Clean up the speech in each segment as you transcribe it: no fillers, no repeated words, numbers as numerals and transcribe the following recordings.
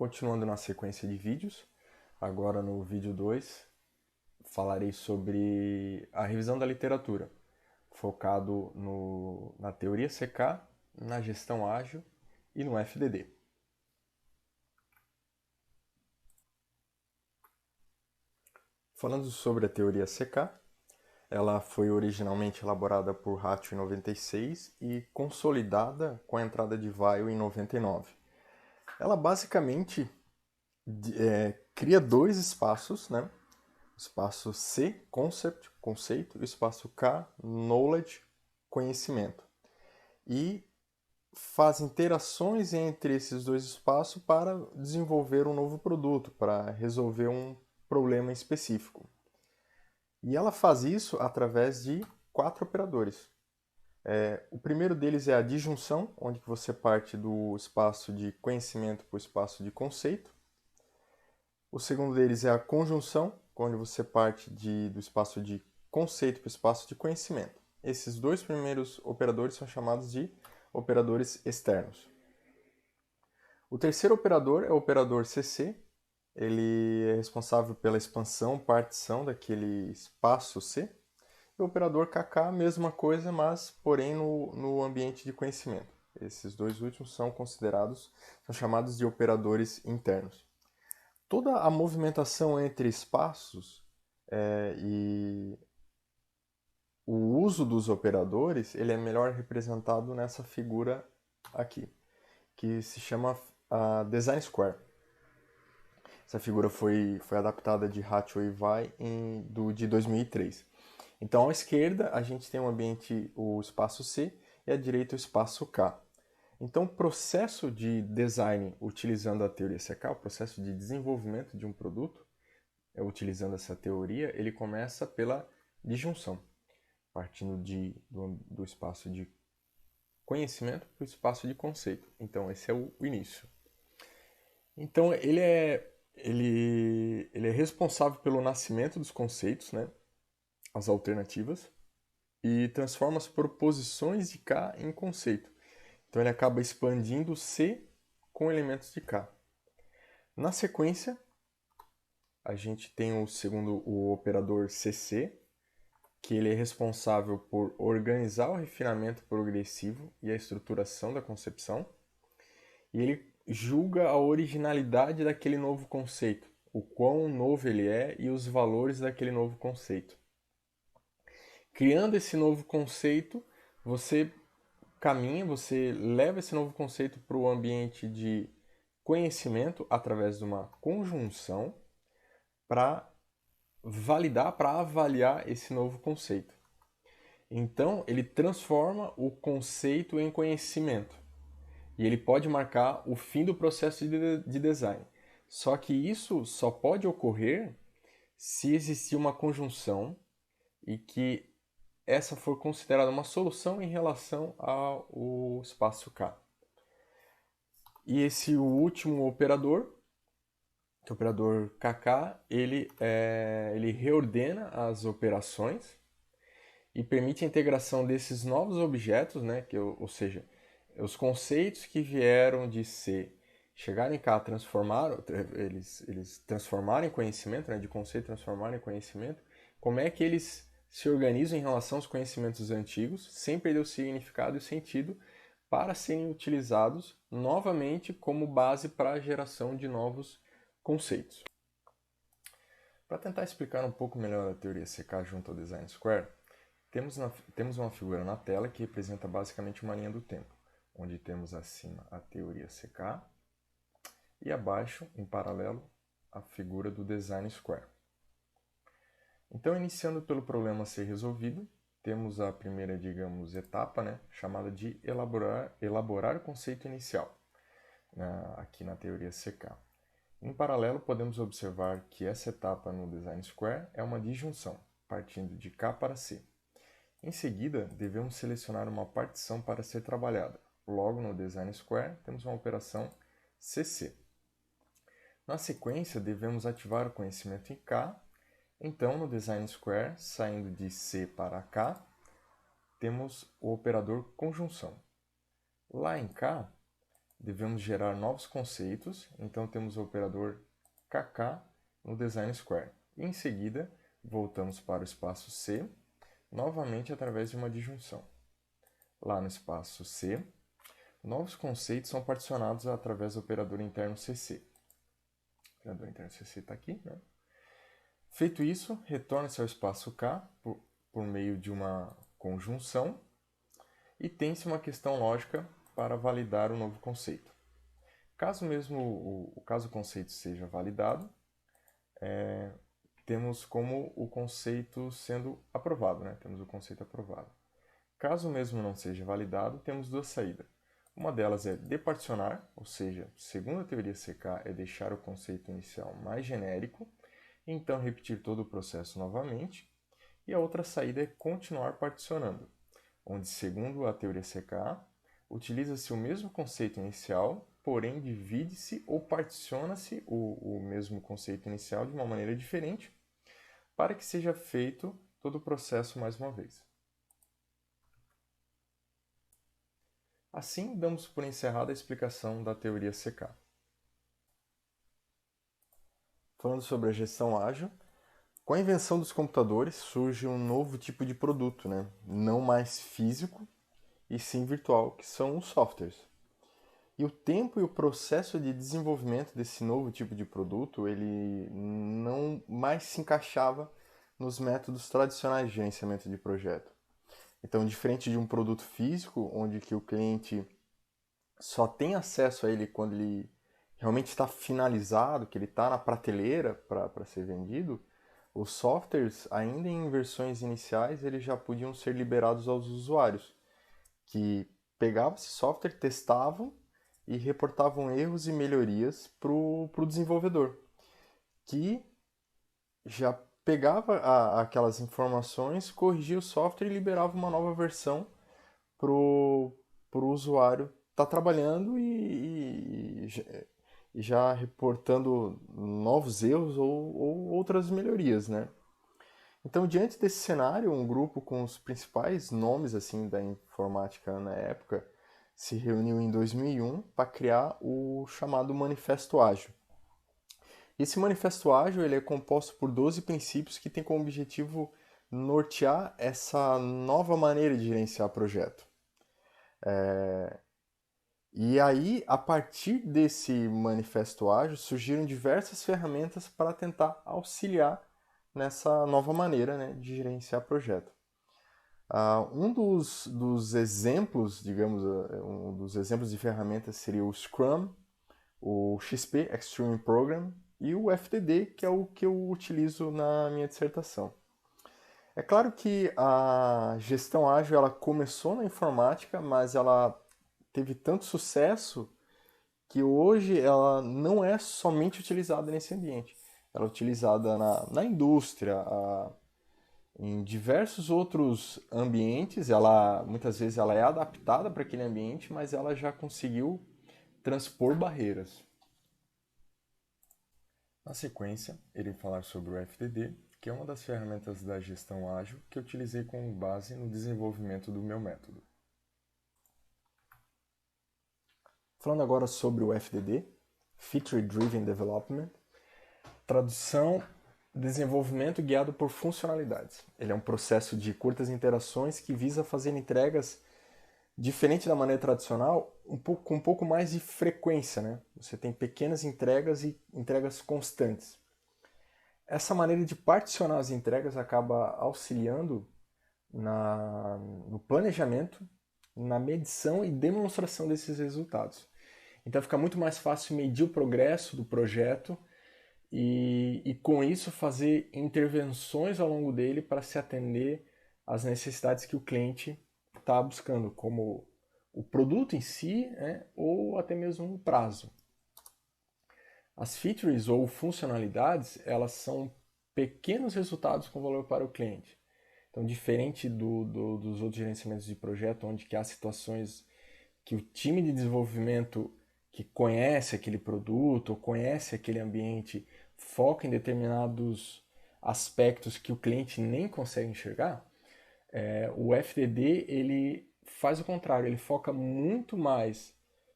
Continuando na sequência de vídeos, agora no vídeo 2 falarei sobre a revisão da literatura, focado na teoria CK, na gestão ágil e no FDD. Falando sobre a teoria CK, ela foi originalmente elaborada por Hatch em 96 e consolidada com a entrada de Weil em 99. Ela basicamente cria dois espaços, né? O espaço C, concept, conceito, e o espaço K, knowledge, conhecimento. E faz interações entre esses dois espaços para desenvolver um novo produto, para resolver um problema específico. E ela faz isso através de 4 operadores. O primeiro deles é a disjunção, onde você parte do espaço de conhecimento para o espaço de conceito. O segundo deles é a conjunção, onde você parte do espaço de conceito para o espaço de conhecimento. Esses dois primeiros operadores são chamados de operadores externos. O terceiro operador é o operador CC. Ele é responsável pela expansão, partição daquele espaço C. E o operador KK, mesma coisa, mas porém no ambiente de conhecimento. Esses dois últimos são chamados de operadores internos. Toda a movimentação entre espaços e o uso dos operadores ele é melhor representado nessa figura aqui, que se chama Design Square. Essa figura foi adaptada de Hatch e Vai de 2003. Então, à esquerda, a gente tem o espaço C e à direita o espaço K. Então, o processo de design utilizando a teoria CK, o processo de desenvolvimento de um produto, utilizando essa teoria, ele começa pela disjunção, partindo do espaço de conhecimento para o espaço de conceito. Então, esse é o início. Então, ele é responsável pelo nascimento dos conceitos, né? As alternativas, e transforma as proposições de K em conceito. Então, ele acaba expandindo C com elementos de K. Na sequência, a gente tem o operador CC, que ele é responsável por organizar o refinamento progressivo e a estruturação da concepção, e ele julga a originalidade daquele novo conceito, o quão novo ele é e os valores daquele novo conceito. Criando esse novo conceito, você leva esse novo conceito para o ambiente de conhecimento através de uma conjunção para validar, para avaliar esse novo conceito. Então, ele transforma o conceito em conhecimento. E ele pode marcar o fim do processo de design. Só que isso só pode ocorrer se existir uma conjunção e que essa for considerada uma solução em relação ao espaço K. E esse último operador, que é o operador KK, ele reordena as operações e permite a integração desses novos objetos, né, ou seja, os conceitos que vieram de C chegarem cá, eles transformarem conhecimento, né, de conceito transformarem em conhecimento, como é que eles se organizam em relação aos conhecimentos antigos, sem perder o significado e o sentido, para serem utilizados novamente como base para a geração de novos conceitos. Para tentar explicar um pouco melhor a teoria CK junto ao Design Square, temos uma figura na tela que representa basicamente uma linha do tempo, onde temos acima a teoria CK e abaixo, em paralelo, a figura do Design Square. Então, iniciando pelo problema a ser resolvido, temos a primeira, etapa, né, chamada de elaborar o conceito inicial, aqui na teoria CK. Em paralelo, podemos observar que essa etapa no Design Square é uma disjunção, partindo de K para C. Em seguida, devemos selecionar uma partição para ser trabalhada. Logo, no Design Square, temos uma operação CC. Na sequência, devemos ativar o conhecimento em K. Então, no Design Square, saindo de C para K, temos o operador conjunção. Lá em K, devemos gerar novos conceitos, então temos o operador KK no design square. E em seguida, voltamos para o espaço C, novamente através de uma disjunção. Lá no espaço C, novos conceitos são particionados através do operador interno CC. O operador interno CC está aqui, né? Feito isso, retorna-se ao espaço K por meio de uma conjunção e tem-se uma questão lógica para validar o novo conceito. Caso o conceito seja validado, temos como o conceito sendo aprovado, né? Temos o conceito aprovado. Caso mesmo não seja validado, temos duas saídas. Uma delas é departicionar, ou seja, segundo a teoria CK, é deixar o conceito inicial mais genérico, e então repetir todo o processo novamente. E a outra saída é continuar particionando, onde, segundo a teoria CK, utiliza-se o mesmo conceito inicial, porém divide-se ou particiona-se o mesmo conceito inicial de uma maneira diferente, para que seja feito todo o processo mais uma vez. Assim, damos por encerrada a explicação da teoria CK. Falando sobre a gestão ágil, com a invenção dos computadores surge um novo tipo de produto, né? Não mais físico e sim virtual, que são os softwares. E o tempo e o processo de desenvolvimento desse novo tipo de produto, ele não mais se encaixava nos métodos tradicionais de gerenciamento de projeto. Então, diferente de um produto físico, onde que o cliente só tem acesso a ele quando ele realmente está finalizado, que ele está na prateleira para ser vendido, os softwares, ainda em versões iniciais, eles já podiam ser liberados aos usuários, que pegavam esse software, testavam e reportavam erros e melhorias para o desenvolvedor, que já pegava aquelas informações, corrigia o software e liberava uma nova versão para o usuário estar trabalhando e já reportando novos erros ou outras melhorias, né? Então, diante desse cenário, um grupo com os principais nomes assim da informática na época se reuniu em 2001 para criar o chamado Manifesto Ágil. Esse Manifesto Ágil ele é composto por 12 princípios que tem como objetivo nortear essa nova maneira de gerenciar projeto. E aí, a partir desse Manifesto Ágil, surgiram diversas ferramentas para tentar auxiliar nessa nova maneira, né, de gerenciar projeto. Um dos exemplos, digamos, um dos exemplos de ferramentas seria o Scrum, o XP Extreme Program e o FTD, que é o que eu utilizo na minha dissertação. É claro que a gestão ágil ela começou na informática, mas ela teve tanto sucesso que hoje ela não é somente utilizada nesse ambiente. Ela é utilizada na indústria, em diversos outros ambientes. Ela muitas vezes ela é adaptada para aquele ambiente, mas ela já conseguiu transpor barreiras. Na sequência, irei falar sobre o FTD, que é uma das ferramentas da gestão ágil que eu utilizei como base no desenvolvimento do meu método. Falando agora sobre o FDD, Feature Driven Development, tradução, desenvolvimento guiado por funcionalidades. Ele é um processo de curtas interações que visa fazer entregas diferente da maneira tradicional, com um pouco mais de frequência, né? Você tem pequenas entregas e entregas constantes. Essa maneira de particionar as entregas acaba auxiliando no planejamento, na medição e demonstração desses resultados. Então fica muito mais fácil medir o progresso do projeto e com isso fazer intervenções ao longo dele para se atender às necessidades que o cliente está buscando, como o produto em si, né, ou até mesmo o prazo. As features ou funcionalidades, elas são pequenos resultados com valor para o cliente. Então, diferente dos outros gerenciamentos de projeto, onde que há situações que o time de desenvolvimento que conhece aquele produto ou conhece aquele ambiente foca em determinados aspectos que o cliente nem consegue enxergar, o FDD ele faz o contrário, ele foca muito mais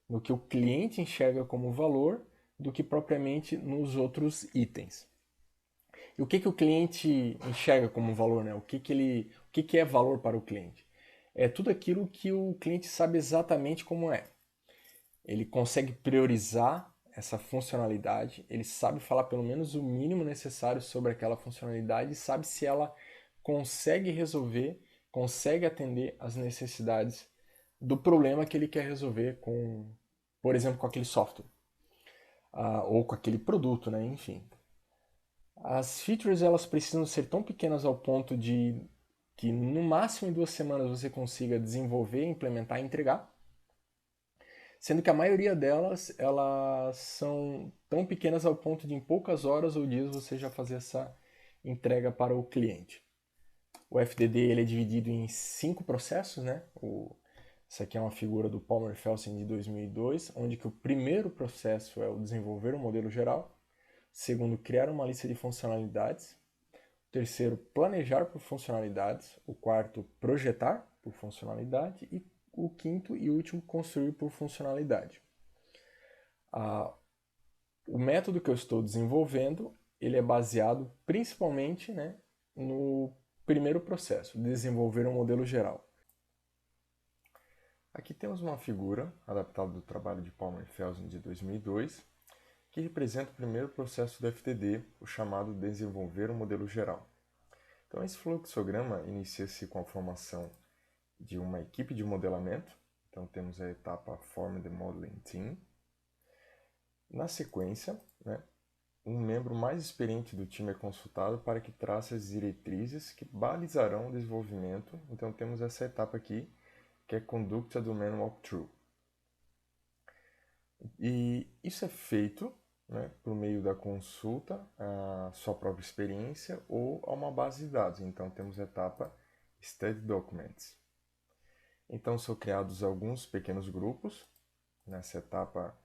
no que o cliente enxerga como valor do que propriamente nos outros itens. E o que o cliente enxerga como valor, né? O que é valor para o cliente? É tudo aquilo que o cliente sabe exatamente como é. Ele consegue priorizar essa funcionalidade, ele sabe falar pelo menos o mínimo necessário sobre aquela funcionalidade e sabe se ela consegue resolver, consegue atender às necessidades do problema que ele quer resolver com, por exemplo, com aquele software, ou com aquele produto, né? Enfim. As features elas precisam ser tão pequenas ao ponto de que no máximo em 2 semanas você consiga desenvolver, implementar e entregar, sendo que a maioria delas elas são tão pequenas ao ponto de em poucas horas ou dias você já fazer essa entrega para o cliente. O FDD ele é dividido em 5 processos, né? Essa aqui é uma figura do Palmer Felsen de 2002, onde que o primeiro processo é o desenvolver um modelo geral, segundo, criar uma lista de funcionalidades, o terceiro, planejar por funcionalidades, o quarto, projetar por funcionalidade e o quinto e último, construir por funcionalidade. O método que eu estou desenvolvendo ele é baseado principalmente, né, no primeiro processo, desenvolver um modelo geral. Aqui temos uma figura adaptada do trabalho de Palmer Felsen de 2002, que representa o primeiro processo do FTD, o chamado desenvolver um modelo geral. Então esse fluxograma inicia-se com a formação de uma equipe de modelamento. Então temos a etapa Form the Modeling Team. Na sequência, né, um membro mais experiente do time é consultado para que trace as diretrizes que balizarão o desenvolvimento. Então temos essa etapa aqui, que é Conduct a Domain Walkthrough. E isso é feito, né, por meio da consulta à sua própria experiência ou a uma base de dados. Então temos a etapa Study Documents. Então são criados alguns pequenos grupos, nessa etapa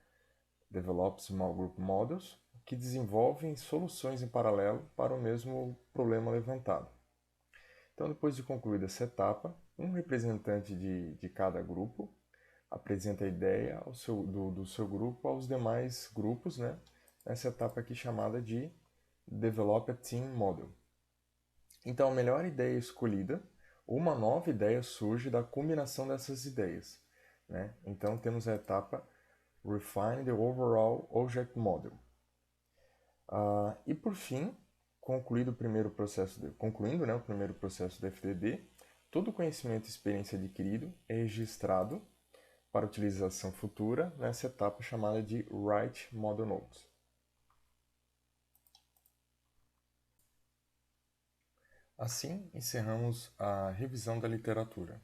Develop Small Group Models, que desenvolvem soluções em paralelo para o mesmo problema levantado. Então, depois de concluída essa etapa, um representante de cada grupo apresenta a ideia do seu grupo aos demais grupos, né? Nessa etapa aqui chamada de Develop a Team Model. Então, a melhor ideia escolhida, uma nova ideia surge da combinação dessas ideias, né? Então, temos a etapa Refine the Overall Object Model. E por fim, concluindo, né, o primeiro processo do FDD, todo o conhecimento e experiência adquirido é registrado para utilização futura nessa etapa chamada de Write Model Notes. Assim, encerramos a revisão da literatura.